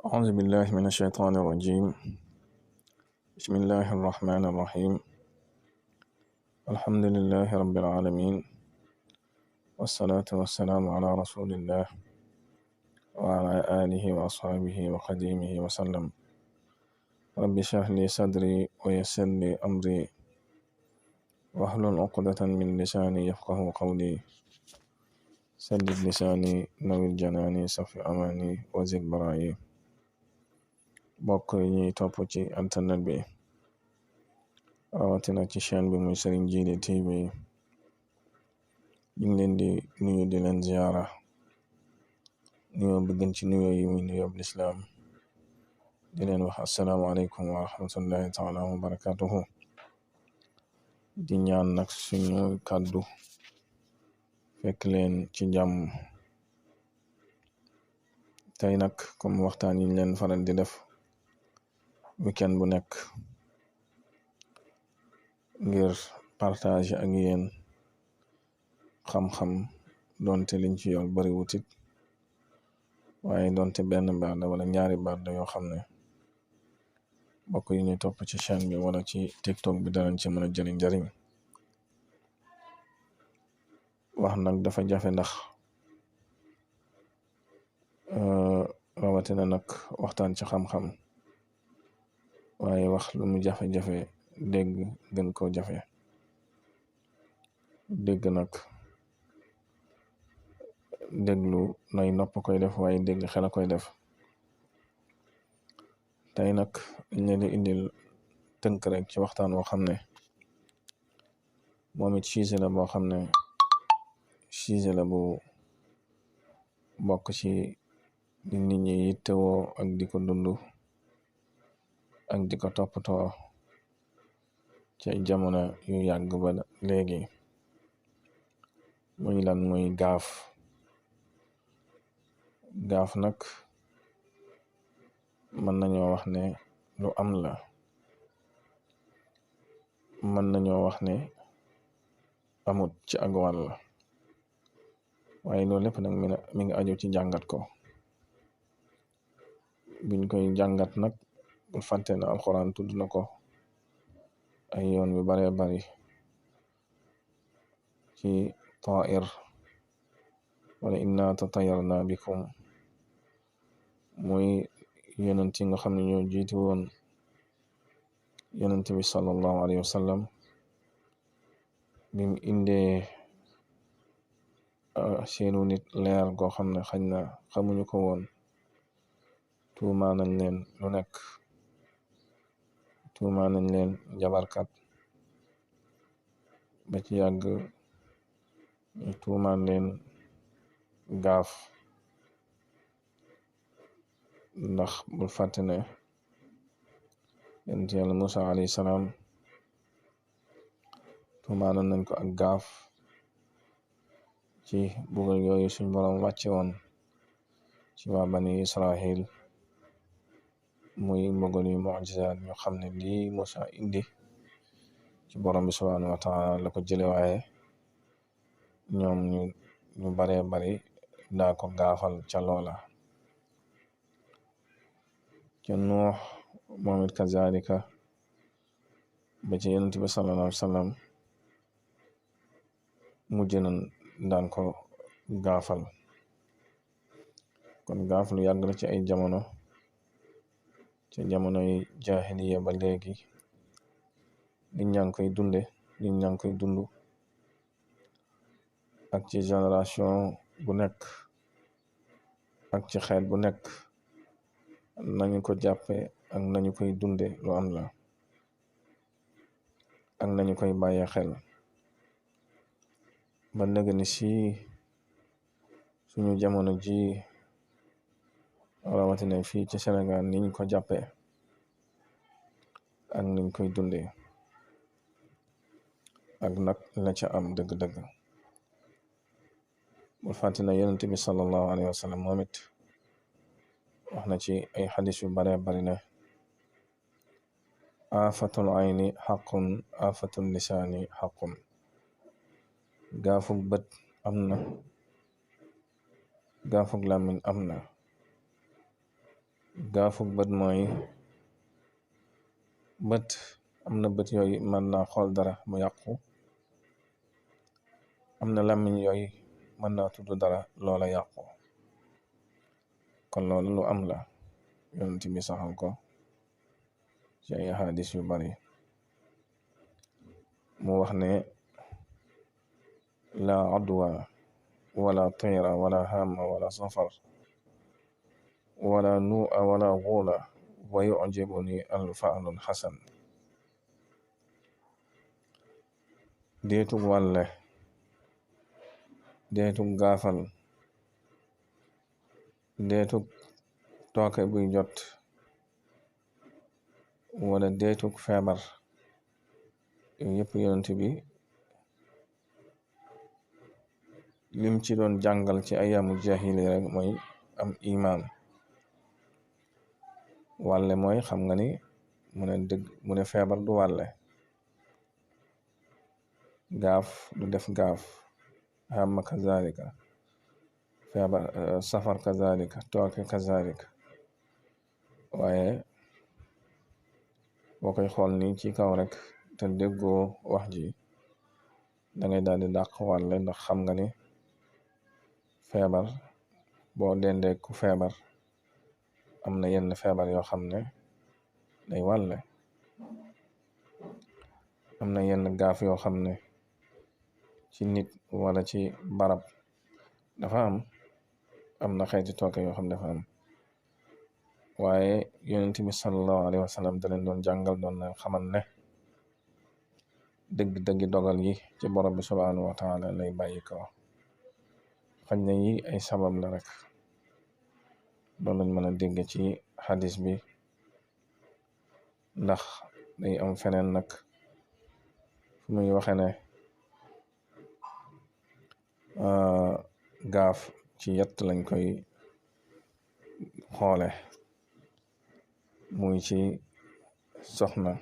أعوذ بالله من الشيطان الرجيم. بسم الله الرحمن الرحيم. الحمد لله رب العالمين، والصلاة والسلام على رسول الله وعلى آله وأصحابه وخديمه وسلم. رب اشرح لي صدري ويسر لي أمري واحلل عقدة من لساني يفقه قولي. سدد لساني نوّر جناني صفي أماني وزد برائي. bokk yi ñuy topp ci internet bi rawatina ci chaîne bi muy Serigne Djily TV, ñu ngi leen di nuyu di leen ziyaara, nuyoo bi gën ci nuyoo yi muy nuyoo bu lislaam, di leen wax assalaamu aleykum wa rahmatullahi taala wa barakatuhu. di ñaan nag suñu kàddu fekk leen ci jàmm. tey nag comme waxtaan yi ñu leen faral di def weekend bu nekk ngir partage ak yéen xam-xam, doonte liñ ci yor bari wutit, waaye doonte benn baat la wala ñaari baat la yoo xam ne bokk yi ñuy topp ci chaîne bi wala ci TikTok bi danañ ci mën a jëriñ njariñ. wax nag dafa jafe ndax rawatina nag waxtaan ci xam-xam, waaye wax lu mu jafe-jafe dégg gën koo jafe. dégg nag déglu nay nopp koy def, waaye dégg xel a koy def. tey nag ñu di indil tënk rek ci waxtaan woo xam ne moom it sujet la boo xam ne sujet la bu bokk ci di nit ñi yittewoo ak di ko dund ak di ko toppatoo ci jamono yu yàgg ba léegi. muy lan? muy gaaf nag mën nañoo wax ne lu am la, mën nañoo wax ne amut ci ak wàll, waaye loolu lépp nag mi ngi aju ci jàngat ko. biñ koy jàngat nag bu fàtte na alxuraan tudd na ko ay yoon yu baree bari ci ta'ir wala inna tatayarna bikum, muy yonent yi nga xam ne ñoo jiiti woon yonent bi sallallahu alayhi wa sallam. bim indee seenu nit leer goo xam ne xañ na xamuñu ko woon, tuumaa nañ leen lu nekk, tuumaa nañ leen jabarkat, ba ci yàgg ñu tuumaan leen gaaf. ndax bul fàtte ne yonent Yàlla Musa alayhi salaam tuumaanoon nañ ko ak gaaf ci bugal yooyu suñ boroom wàcce woon ci waa bani Israil, muy mbugal yu mu'jizaat ñu xam ne lii Musa indi ci borom bi subhaanahu wa taala la ko jële, waaye ñoom ñu baree bari daa ko gaafal ca loola. ca Nuux moom it kazalika, ba ci yonent bi sallallahu alayhi wa sallam mujj na daan ko gaafal. kon gaaf lu yàgg la ci ay jamono, ca jamonoy jaahiliya ba léegi nit ñaa ngi koy dunde, nit ñaa ngi koy dund, ak ci génération bu nekk ak ci xeet bu nekk nañu ko jàppe ak nañu koy dunde lu am la, ak nañu koy bàyyee xel. ba nëg ni si suñu jamono ji rawatina fii ci Sénégal niñ ko jàppe ak niñ koy dunde ak nag la ca am dëgg-dëgg. bul fàtte na yonent bi sallallahu alayhi wa sallam moom it wax na ci ay xadis yu bare bari ne afatul ayni xaqun, afatul lisaani xaqun. gaafug bët am na, gaafug làmmiñ am na, gaafu bët mooy bët am na bët yooyu mën naa xool dara mu yàqu, am na làmmiñ yooyu mën naa tudd dara loola yàqu. kon loolu lu am la, yonent bi saxal ko ci ay hadis yu bari. mu wax ne la adwa wala tayra wala hama wala safar wala nu'a wala ghula wa yu'jibuni al-fa'lul hasan. deetug wàlle, deetug gaafal, deetug tooke buy jot, wala deetug feebar, yooyu yëpp yonent bi lim ci doon jàngal ci ayaamu jahili rek mooy am imaan. wàlle mooy xam nga ni mu ne feebar du wàlle, gaaf du def gaaf, hamma kazalika, feebar safar kazalika, tooke kazalika. waaye boo koy xool ni ci kaw rek te déggoo wax ji dangay daal di dàq wàlle, ndax xam nga ni feebar boo dendee ku feebar am na yenn feebar yoo xam ne day wàlle, am na yenn gaaf yoo xam ne ci nit wala ci barab dafa am na xeeti tooke yoo xam ne dafa am. waaye yonent bi sallallahu alayhi wa sallam da leen doon jàngal, doon na xamal ne dëgg-dëggi dogal yi ci borom bi subhanahu wa taala lay bàyyi ko. xañ na yi ay sabab la rek. loolu lañ mën a dégg ci hadis bi, ndax day am feneen nag fu muy waxe ne gaaf ci yett lañ koy xoole, muy ci soxna,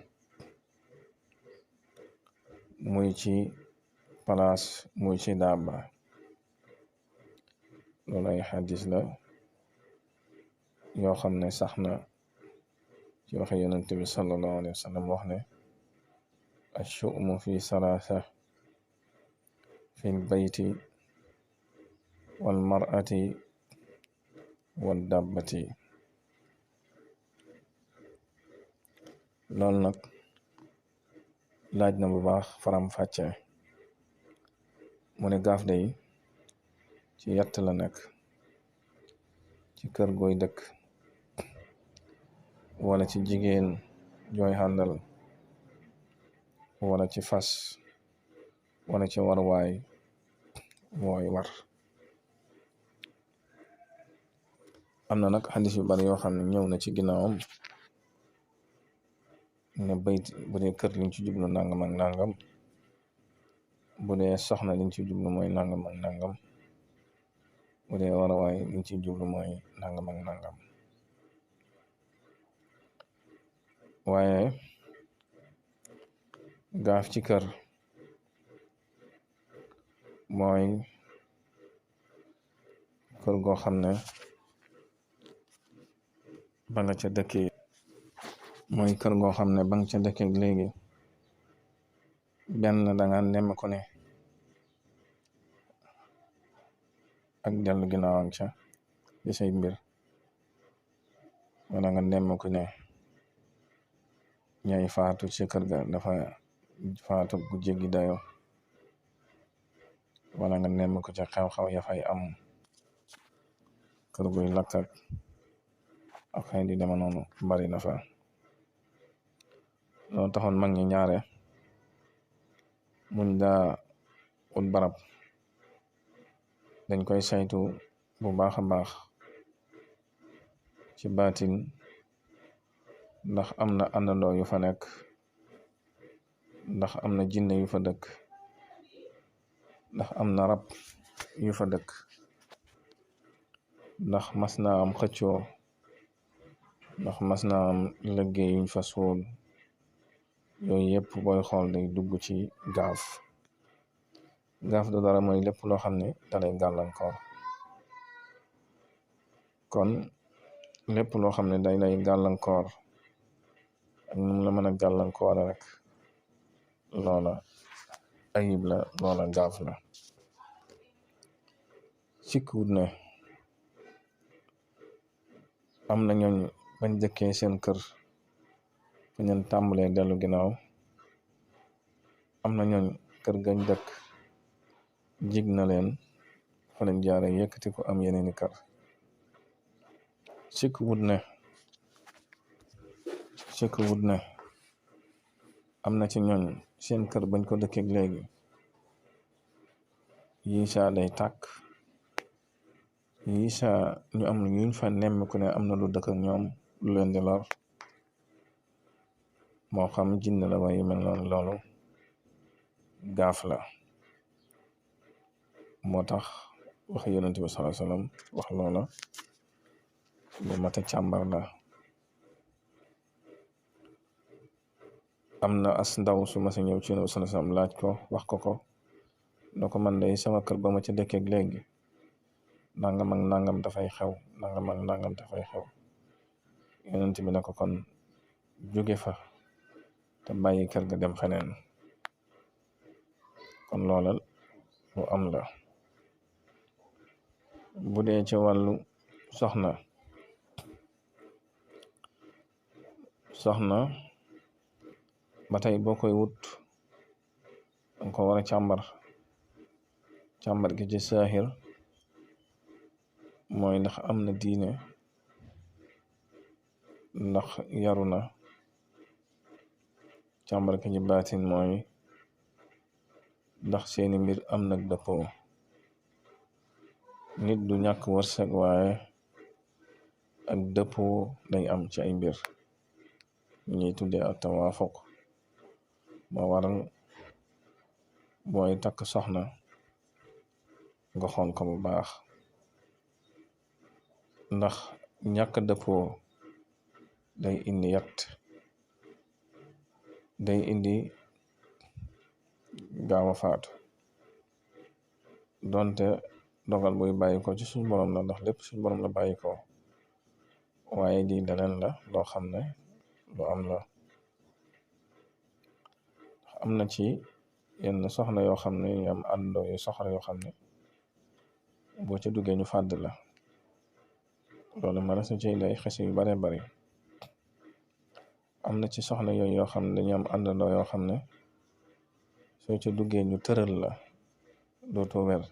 muy ci palaas, muy ci daaba. loolu ay hadis la yoo xam ne sax na ci waxe yonent bi sallallahu alayhi wa sallam wax ne ash-shu'mu fi salaasa, fi l-bayti wal mar'ati wad dabbati. loolu nag laaj na bu baax faram fàcce. mu ne gaaf day ci yett la nekk: ci kër gooy dëkk, wala ci jigéen jooy xàndal, wala ci fas, wala ci warwaay mooy war. am na nag xadis yu bari yoo xam ne ñëw na ci ginnaawam ne bayt bu dee kër liñ ci jublu nangam ak nangam, bu dee soxna liñ ci jublu mooy nangam ak nangam, bu dee warwaay liñ ci jublu mooy nangam ak nangam. waaye gaaf ci kër mooy kër goo xam ne ba nga ca dëkkee mooy kër goo xam ne ba nga ca dëkkee léegi benn danga nemm ko ne ak dellu ginnaaw ak ca ci say mbir, wala nga nemm ko ne ñay faatu ci kër ga dafa faatu gu jéggi dayo, wala nga nemm ko ca xew-xew ya fay am, kër guy lakk ak xëy di dema noonu bari na fa. loolu taxoon mag ñi ñaare muñ daa ut barab dañ koy saytu bu baax a baax ci baatin, ndax am na àndandoo yu fa nekk, ndax am na jinne yu fa dëkk, ndax am na rab yu fa dëkk, ndax mas naa am xëccoo, ndax mas naa am liggéey yuñ fa suul. yooyu yëpp booy xool day dugg ci gaaf. gaaf du dara mooy lépp loo xam ne dalay gàllankoor. kon lépp loo xam ne day lay gàllankoor ak nu mu la mën a gàllankoor rek loola ayib la, loola gaaf la. sikkuwut ne am na ñooñ bañ dëkkee seen kër fu ñeen tàmbalee dellu ginnaaw, am na ñooñ kër gañ dëkk jig na leen fa lañ jaare yëkkati ko am yeneeni kër. sikkuwut ne am na ci ñooñ seen kër bañ ko dëkkeek léegi yi saa day tàkk, yi saa ñu am yuñ fa nemmiku ne am na lu dëkk ak ñoom lu leen di lor, moo xam jinne la waaye mel noonu. loolu gaaf la. moo tax wax yonent bi sallallahu alayhi wasallam wax loola lu mat a càmbar la. am na as ndaw su ma sa ñëw ci yonent bi sallallahu alayhi wasallam laaj ko wax ko na ko man day sama kër ba ma ca dëkkeek léegi nangam ak nangam dafay xew, nangam ak nangam dafay xew. yonent bi ne ko kon jóge fa te bàyyi kër ga dem feneen. kon loola lu am la. bu dee ci wàllu soxna ba tey boo koy wut danga ko war a càmbar gi ci saaxir mooy ndax am na diine, ndax yaru na. càmbar gi ci baatin mooy ndax seeni mbir am nag dëppoo. nit du ñàkk wërsëg waaye ak dëppoo day am ci ay mbir ñuy tuddee ak tawaafuq. moo waral booy takk soxna nga xool ko bu baax, ndax ñàkk dëppoo day indi day indi gaaw a faatu. donte dogal buy bàyyi ko ci suñu borom la, ndax lépp suñu borom la bàyyi ko, waaye di leneen la loo xam ne lu am la. am na ci yenn soxna yoo xam ne ñu am àndoo yu soxla yoo xam ne boo ca duggee ñu fàdd la. loolu mën na su ci day xese yu bare bari. am na ci soxna yooyu yoo xam ne dañu am àndandoo yoo xam ne soo ca duggee ñu tëral la dootoo wér.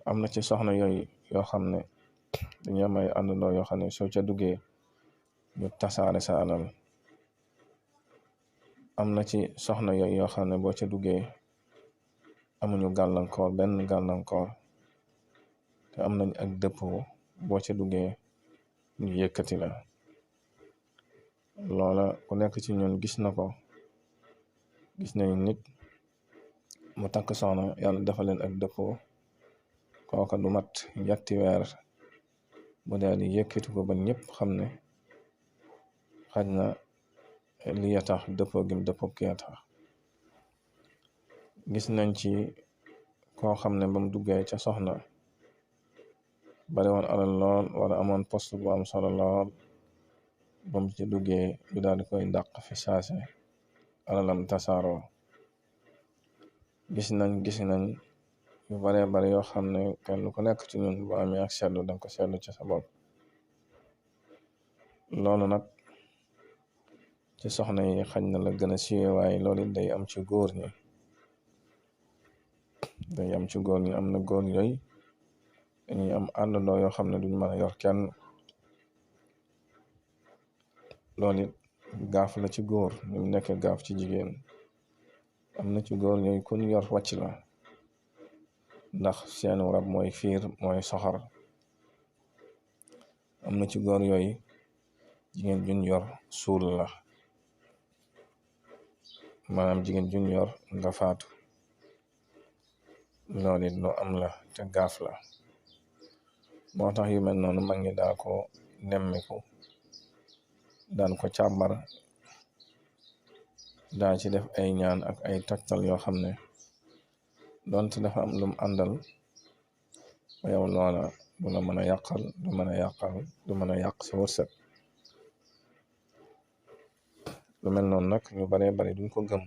am na ci soxna yooyu yoo xam ne dañu am ay àndandoo yoo xam ne soo ca duggee ñu tasaare sa alal. am na ci soxna yooyu yoo xam ne boo ca duggee amuñu gàllankoor, benn gàllankoor, te am nañ ak dëppoo. boo ca duggee ñu yëkkati la. loola ku nekk ci ñun gis na ko. gis nañ nit mu takk soxna yàlla dafa leen ak dëppoo, kooka du mat yetti weer mu daal di yëkkati ko ba ñëpp xam ne xaj na li ya tax dëppoo gim dëppoo ki ya tax. gis nañ ci koo xam ne ba mu duggee ca soxna bari woon alal lool wala amoon poste bu am solo lool, ba mu ci duggee ñu daal di koy dàq fi saase, alalam tasaaroo. gis nañ yu baree bari yoo xam ne kenn ku nekk ci ñun bu amee ak seetlu danga ko seetlu ci sa bopp. loolu nag ci soxna yi xañ na la gën a siiwe, waaye loolu day am ci góor ñi. am na góor yooyu dañuy am àndandoo yoo xam ne duñ mën a yor kenn. loolu it gaaf la ci góor ni mu nekk gaaf ci jigéen. am na ci góor yooyu kun yor wàcc la, ndax seenu rab mooy fiir, mooy soxor. am na ci góor yooyu jigéen juñ yor suul la, maanaam jigéen juñ yor nga faatu. loolu it lu am la te gaaf la. moo tax yu mel noonu mag ñi daa ko nemmiku, daan ko càmbar, daa ci def ay ñaan ak ay tegtal yoo xam ne donte dafa am lum àndal yow loola du la mën a yàqal du mën a yàq sa wërsëg. lu mel noonu nag ñu baree bari duñ ko gëm.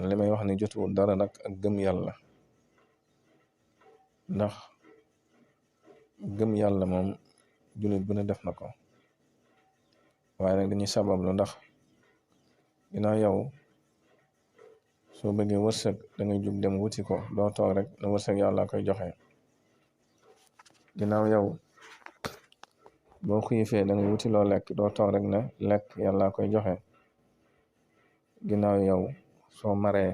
li may wax ni jotuwul dara nag ak gëm yàlla, ndax gëm yàlla moom jullit bu ne def na ko, waaye nag dañuy sabablu, ndax ginnaaw yow soo bëggee wërsëg da ngay jug dem wuti ko, doo toog rek na wërsëg yàlla koy joxe. ginnaaw yow boo xiifee da ngay wuti loo lekk, doo toog rek na lekk yàlla koy joxe. ginnaaw yow soo maree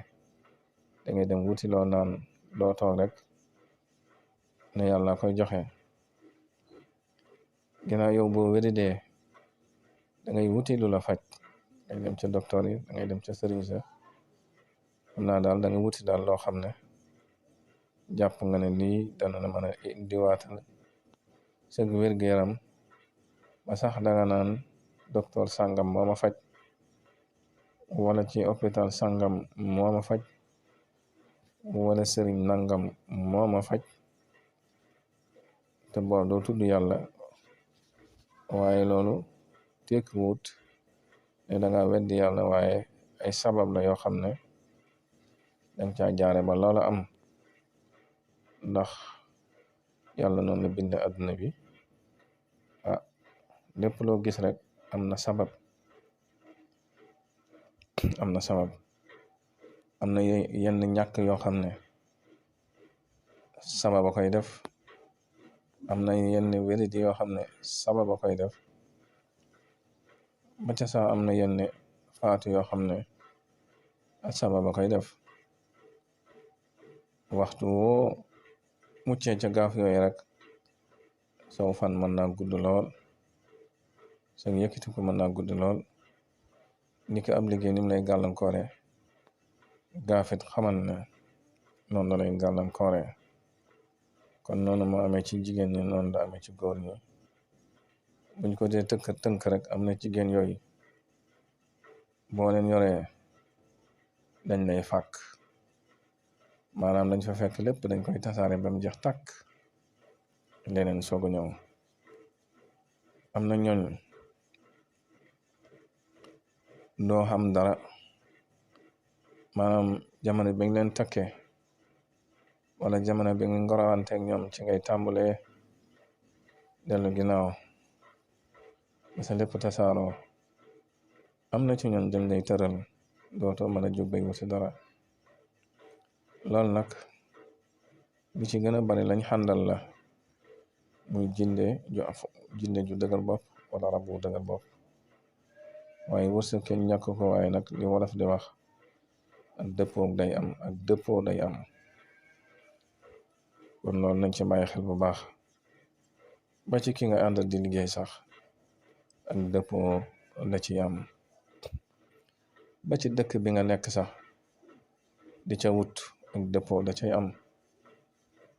da ngay dem wuti loo naan, doo toog rek ne yàlla koy joxe. ginnaaw yow boo wéridee da ngay wuti lu la faj, da ngay dem ca docteur yi, da ngay dem ca sëriñ sa, xam naa daal da nga wuti daal loo xam ne jàpp nga ne lii dana la mën a indiwaatal sëg wér-gu-yaram, ba sax danga naan docteur sàngam moo ma faj, wala ci hôpital sàngam moo ma faj, wala sëriñ nangam moo ma faj, te boo doo tudd yàlla. waaye loolu tekkiwut ne da nga weddi yàlla, waaye ay sabab la yoo xam ne danga caa jaare ba loola am. ndax yàlla noonu la bind àdduna bi, lépp loo gis rek am na sabab, am na yenn ñàkk yoo xam ne sabab a koy def, am na yenn wéridi yoo xam ne sabab a koy def, ba ca sax am na yenn faatu yoo xam ne sabab a koy def. waxtu woo muccee ca gaaf yooyu rek saw fan mën naa gudd lool, sa yëkkati ko mën naa gudd lool. ni ko ab liggéey nim lay gàllankoore, gaafit xamal ne noonu la lay gàllankoore. kon noonu moo amee ci jigéen ñi, noonu la amee ci góor ñi. buñ ko dee tënk rek am na jigéen yooyu boo leen yoree dañ lay fàkk, maanaam dañ fa fekk lépp dañ koy tasaare ba mu jeex tàkk, leneen soog a ñëw. am na ñooñ doo xam dara, maanaam jamono bi nga leen takkee wala jamono bi nga ngorowanteeg ñoom ci ngay tàmbalee dellu ginnaaw ba sa lépp tasaaroo. am na ci ñoon dañ lay tëral, dootoo mën a jóg bay wuti dara. loolu nag bi ci gën a bari lañ xàndal la, muy jinde ju dëgër bopp wala rab bu dëgër bopp. waaye wërsëg kenn ñàkk ko, waaye nag li wolof di wax ak dëppoo day am, ak dëppoo day am. kon loolu nañ ci bàyyi xel bu baax. ba ci ki nga àndal di liggéey sax ak dëppoo la ci am. ba ci dëkk bi nga nekk sax di ca wut ak dëppoo da cay am.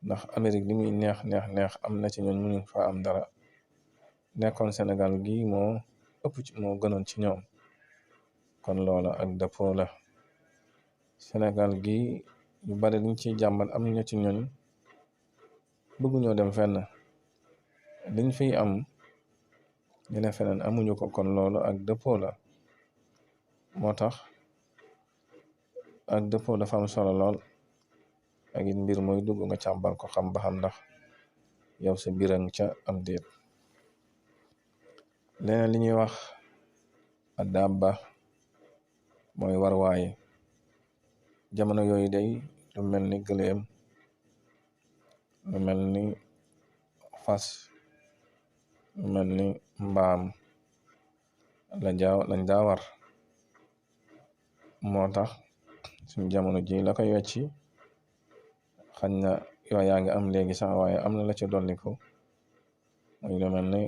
ndax Amérique li muy neex am na ci ñooñ mënuñ fa am dara, nekkoon Sénégal gii moo moo gënoon ci ñoom. kon loola ak dëppoo la. Sénégal gi yu bari liñ ciy jàmbat am na ci ñooñ bëgguñoo dem fenn, liñ fiy am ñu ne feneen amuñu ko. kon loolu ak dëppoo la. moo tax ak dëppoo dafa am solo lool. ak it mbir mooy dugg nga càmbar ko xam ba xam ndax yow sa biran ca am déet. leneen li ñuy wax dabba mooy warwaay. jamono yooyu day lu mel ni gëléem, lu mel ni fas, lu mel ni mbaam lañ daa war. moo tax suñ jamono ji la koy wecci xañ na yaa ngi am léegi sax, waaye am na la ca dolliku muy lu mel ni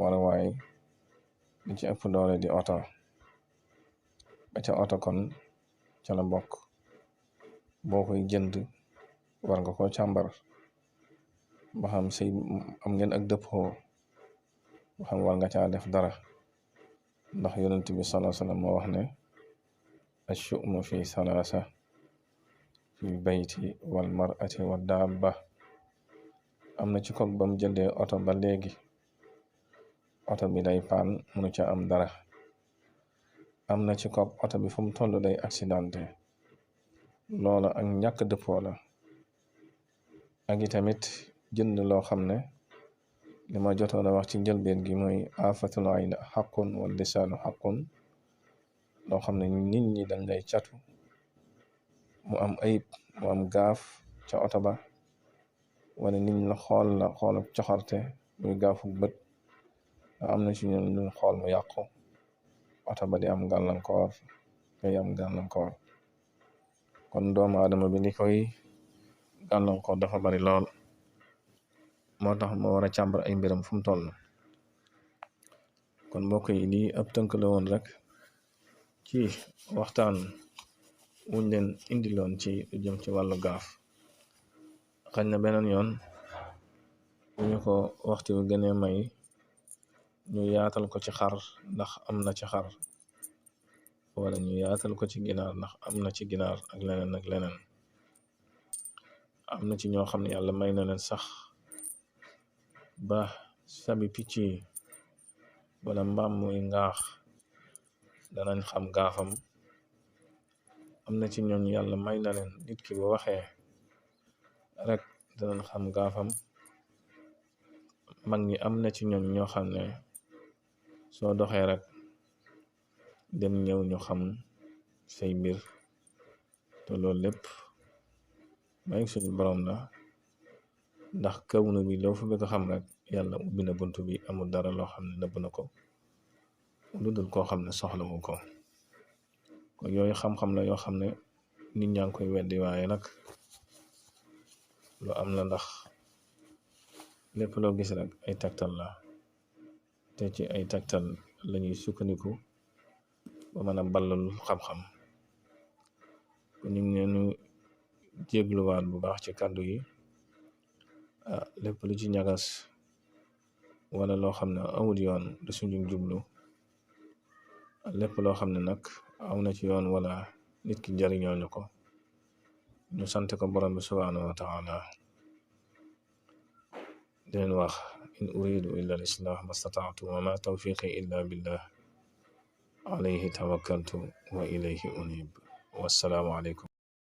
warwaay li ci ëpp doole di oto. ba ca oto kon ca la bokk. boo koy jënd war nga ko càmbar ba xam say am ngeen ak dëppoo, ba xam war nga caa def dara. ndax yonent bi sallallahu alayhi wasallam moo wax ne ash-shu'mu fi salaasa, fi bayti wal mar'ati wa dabba. am na ci kook ba mu jëndee oto ba léegi oto bi day paan mënu ca am dara. am na ci kook oto bi fu mu toll day accidenté. loola ak ñàkk dëppoo la. ak itamit jënd loo xam ne li ma jotoon a wax ci njëlbeen gi mooy afatul ayn xaqun wal lisaanu xaqun. loo xam ne nit ñi dañ lay catu mu am ayib mu am gaaf ca oto ba, wala nit ñi la xoolab coxarte muy gaafu bët. am na ci ñoom ñu xool mu yàqu oto ba di am gàllankoor ngay am gàllankoor. kon doomu aadama bi li koy gàllankoor dafa bari lool, moo tax moo war a càmbar ay mbiram fu mu toll. kon mbokk yi lii ab tënk la woon rek ci waxtaan wuñ leen indiloon ci lu jëm ci wàllu gaaf. xañ na beneen yoon bu ñu ko waxtu wi gënee may ñu yaatal ko ci xar ndax am na ci xar, wala ñu yaatal ko ci ginaar ndax am na ci ginaar ak leneen ak leneen. am na ci ñoo xam ne yàlla may na leen sax ba sabi picc yi wala mbaam muy ngaax danañ xam gaafam. am na ci ñooñ yàlla may na leen nit ki bu waxee rek danañ xam gaafam. mag ñi am na ci ñooñ ñoo xam ne soo doxee rek dem ñëw ñu xam say mbir, te loolu lépp may suñu borom la. ndax kawnu bi loo fa bëgg a xam rek yàlla ubbi na bunt bi, amul dara loo xam ne nëbb na ko lu dul koo xam ne soxlawu ko. kon yooyu xam-xam la yoo xam ne nit ñaa ngi koy weddi, waaye nag lu am la. ndax lépp loo gis rek ay tegtal la, te ci ay tegtal lañuy sukkandiku ba mën a ballal xam-xam. kon ñu ngi leen jégluwaat bu baax ci kàddu yi. lépp lu ci ñagas wala loo xam ne awul yoon du suñu jublu. lépp loo xam ne nag aw na ci yoon wala nit ki jariñoo ñu ko, ñu sant ko borom bi subhanahu wa taala. di leen wax in uridu illa al islah mastataatu wa ma tawfiqi illa billah alayhi tawakkaltu wa ilayhi unib. wassalaamu aleykum.